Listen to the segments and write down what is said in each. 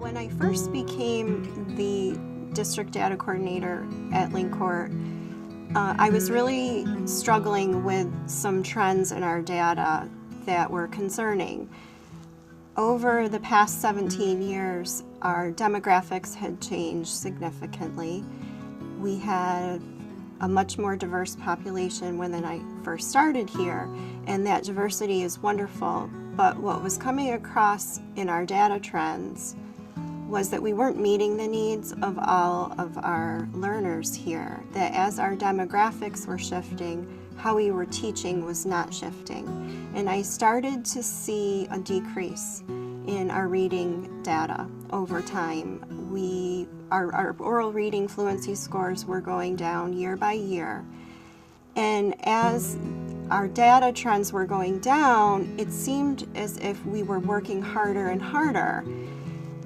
When I first became the district data coordinator at LinkCourt, I was really struggling with some trends in our data that were concerning. Over the past 17 years, our demographics had changed significantly. We had a much more diverse population when I first started here, and that diversity is wonderful. But what was coming across in our data trends was that we weren't meeting the needs of all of our learners here, that as our demographics were shifting, how we were teaching was not shifting. And I started to see a decrease in our reading data over time. Our oral reading fluency scores were going down year by year. And as our data trends were going down, it seemed as if we were working harder and harder.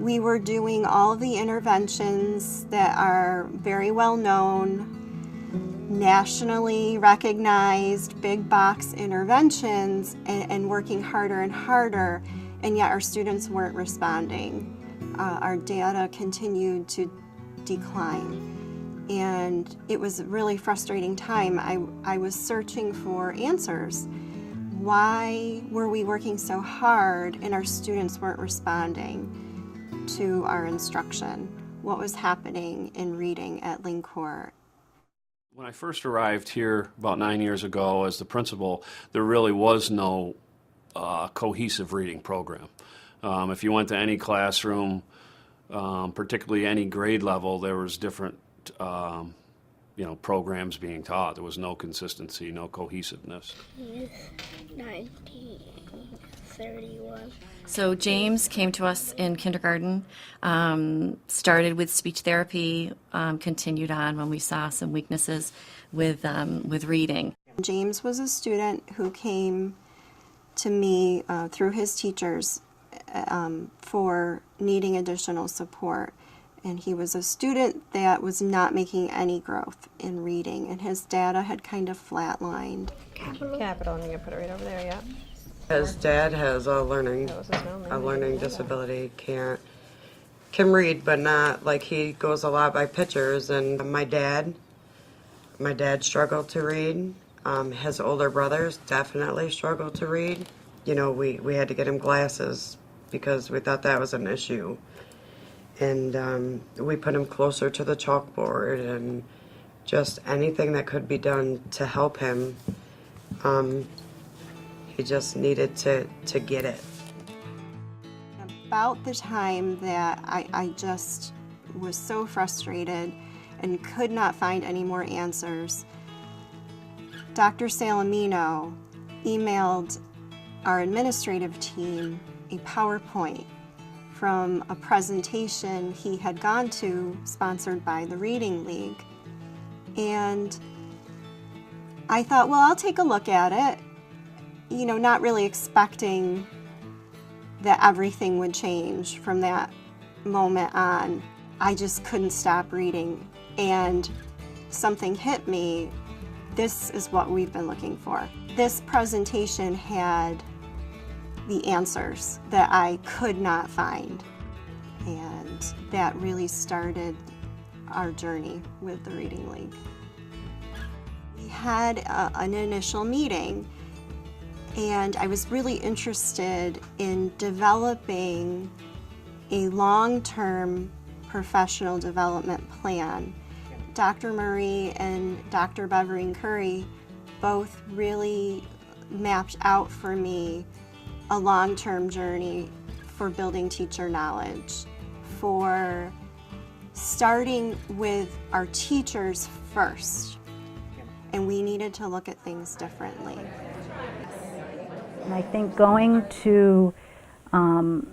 We were doing all the interventions that are very well known, nationally recognized, big box interventions, and working harder and harder, and yet our students weren't responding. Our data continued to decline, and it was a really frustrating time. I was searching for answers. Why were we working so hard and our students weren't responding to our instruction? What was happening in reading at LinkCourt? When I first arrived here about 9 years ago as the principal, there really was no cohesive reading program. If you went to any classroom, particularly any grade level, there was different programs being taught. There was no consistency, no cohesiveness. 1931. So James came to us in kindergarten, started with speech therapy, continued on when we saw some weaknesses with reading. James was a student who came to me through his teachers for needing additional support. And he was a student that was not making any growth in reading, and his data had kind of flatlined. Capital, and you can put it right over there, yeah. His dad has a learning disability, can read, but not, like, he goes a lot by pictures. And my dad struggled to read. His older brothers definitely struggled to read. You know, we had to get him glasses because we thought that was an issue. And we put him closer to the chalkboard, and just anything that could be done to help him. He just needed to get it. About the time that I just was so frustrated and could not find any more answers, Dr. Salamino emailed our administrative team a PowerPoint from a presentation he had gone to, sponsored by the Reading League. And I thought, well, I'll take a look at it, you know, not really expecting that everything would change from that moment on. I just couldn't stop reading, and something hit me. This is what we've been looking for. This presentation had the answers that I could not find, and that really started our journey with the Reading League. We had an initial meeting, and I was really interested in developing a long-term professional development plan. Dr. Murray and Dr. Beverine Curry both really mapped out for me a long-term journey for building teacher knowledge, for starting with our teachers first. And we needed to look at things differently. And I think going to the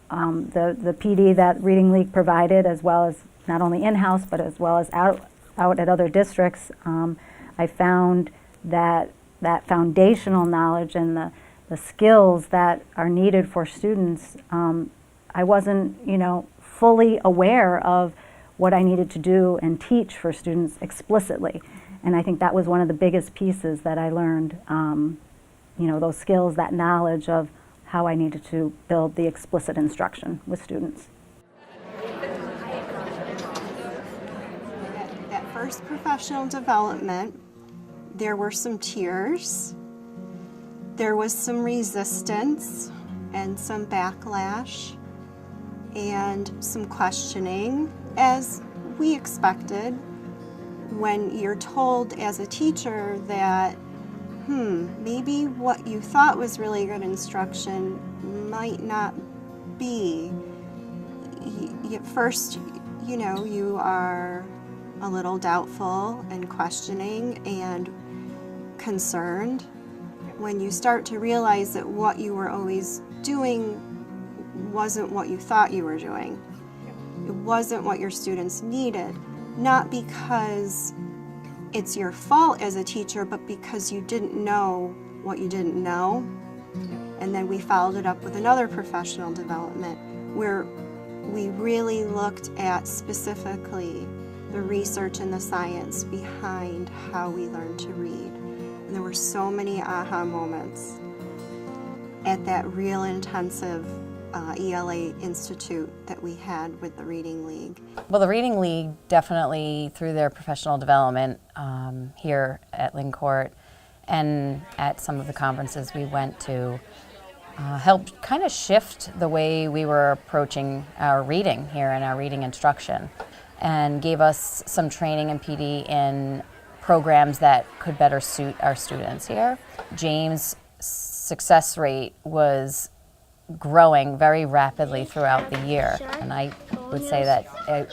PD that Reading League provided, as well as not only in-house but as well as out at other districts, I found that foundational knowledge and the skills that are needed for students, I wasn't, fully aware of what I needed to do and teach for students explicitly. And I think that was one of the biggest pieces that I learned, those skills, that knowledge of how I needed to build the explicit instruction with students. first professional development, there were some tears, there was some resistance and some backlash and some questioning, as we expected when you're told as a teacher that, maybe what you thought was really good instruction might not be. At first, you are a little doubtful and questioning and concerned. When you start to realize that what you were always doing wasn't what you thought you were doing, it wasn't what your students needed, not because it's your fault as a teacher, but because you didn't know what you didn't know. And then we followed it up with another professional development where we really looked at specifically the research and the science behind how we learn to read. And there were so many aha moments at that real intensive ELA Institute that we had with the Reading League. Well, the Reading League definitely, through their professional development here at Lynn-Court and at some of the conferences we went to, helped kind of shift the way we were approaching our reading here and our reading instruction, and gave us some training in PD in programs that could better suit our students here. James' success rate was growing very rapidly throughout the year, and I would say that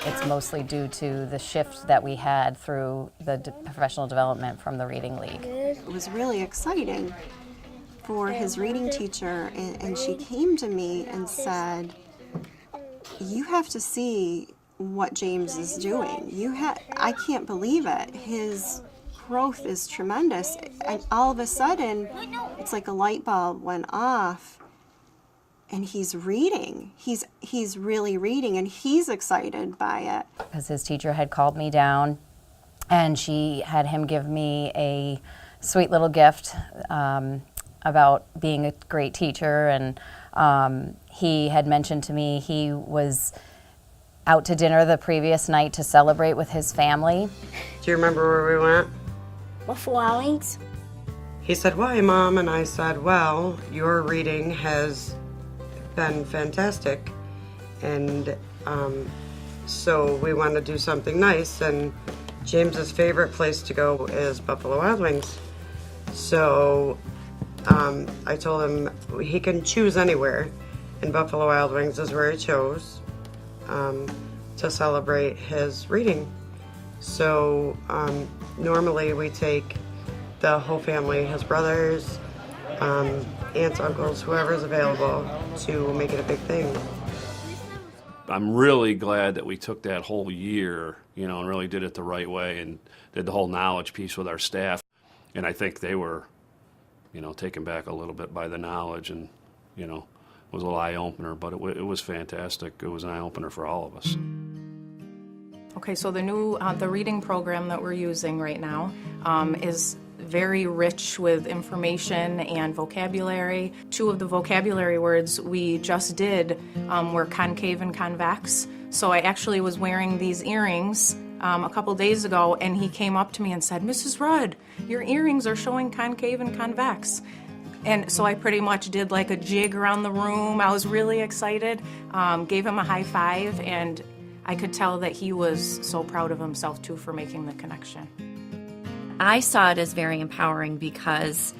it's mostly due to the shift that we had through the professional development from the Reading League. It was really exciting for his reading teacher, and she came to me and said, "You have to see what James is doing. I can't believe it. His growth is tremendous." And all of a sudden, it's like a light bulb went off. And he's reading. He's really reading, and he's excited by it. Because his teacher had called me down, and she had him give me a sweet little gift about being a great teacher. And he had mentioned to me he was out to dinner the previous night to celebrate with his family. Do you remember where we went? Buffalo Wild Wings. He said, "Why, Mom?" And I said, "Well, your reading has been fantastic, and so we want to do something nice, and James's favorite place to go is Buffalo Wild Wings." So I told him he can choose anywhere, and Buffalo Wild Wings is where he chose to celebrate his reading. So normally we take the whole family, his brothers, aunts, uncles, whoever's available, to make it a big thing. I'm really glad that we took that whole year, and really did it the right way and did the whole knowledge piece with our staff. And I think they were, taken back a little bit by the knowledge, and, it was a little eye-opener, but it was fantastic. It was an eye-opener for all of us. Okay, so the new, the reading program that we're using right now is very rich with information and vocabulary. Two of the vocabulary words we just did were concave and convex. So I actually was wearing these earrings a couple days ago, and he came up to me and said, "Mrs. Rudd, your earrings are showing concave and convex." And so I pretty much did like a jig around the room. I was really excited, gave him a high five, and I could tell that he was so proud of himself too for making the connection. I saw it as very empowering because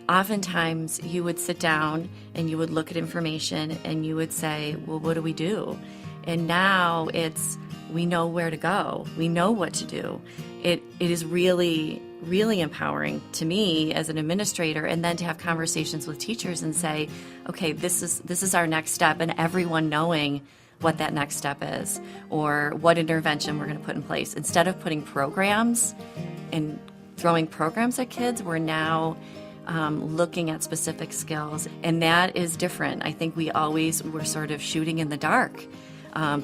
oftentimes you would sit down and you would look at information and you would say, well, what do we do? And now we know where to go. We know what to do. It is really, really empowering to me as an administrator, and then to have conversations with teachers and say, okay, this is our next step, and everyone knowing what that next step is or what intervention we're going to put in place. Instead of putting programs and throwing programs at kids, we're now looking at specific skills, and that is different. I think we always were sort of shooting in the dark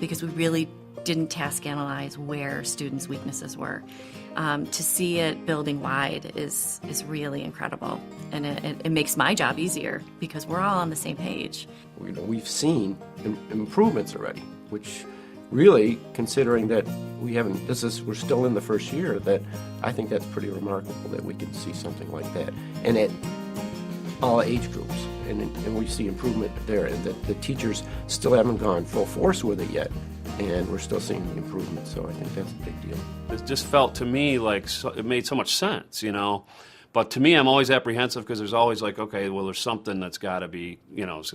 because we really didn't task analyze where students' weaknesses were. To see it building wide is really incredible, and it makes my job easier because we're all on the same page. We've seen improvements already, which really, considering that we're still in the first year, that I think that's pretty remarkable that we can see something like that. And at all age groups, and we see improvement there, and that the teachers still haven't gone full force with it yet, and we're still seeing the improvement, so I think that's a big deal. It just felt to me like it made so much sense, you know. But to me, I'm always apprehensive because there's always like, okay, well, there's something that's got to be, there's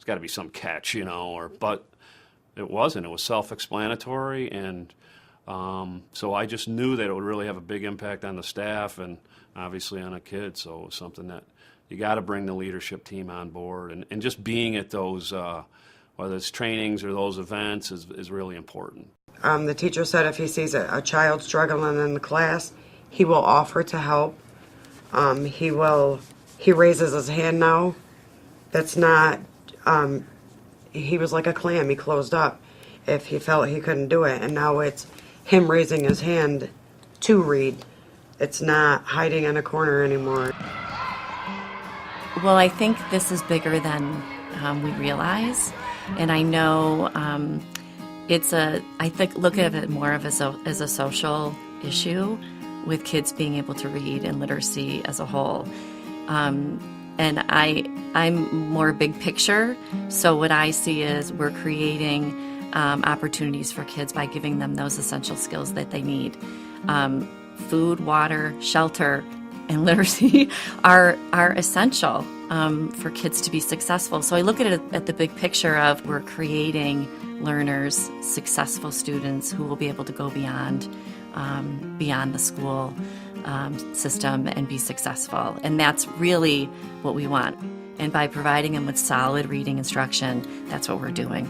got to be some catch, but it wasn't. It was self-explanatory, and so I just knew that it would really have a big impact on the staff and obviously on a kid. So it was something that you got to bring the leadership team on board, and just being at those, whether it's trainings or those events, is really important. The teacher said if he sees a child struggling in the class, he will offer to help. He raises his hand now. That's not, he was like a clam. He closed up if he felt he couldn't do it. And now it's him raising his hand to read. It's not hiding in a corner anymore. Well, I think this is bigger than we realize. And I know look at it more of as a social issue with kids being able to read and literacy as a whole. And I'm more big picture, so what I see is we're creating opportunities for kids by giving them those essential skills that they need. Food, water, shelter, and literacy are essential for kids to be successful. So I look at it at the big picture of we're creating learners, successful students who will be able to go beyond the school system and be successful. And that's really what we want. And by providing them with solid reading instruction, that's what we're doing.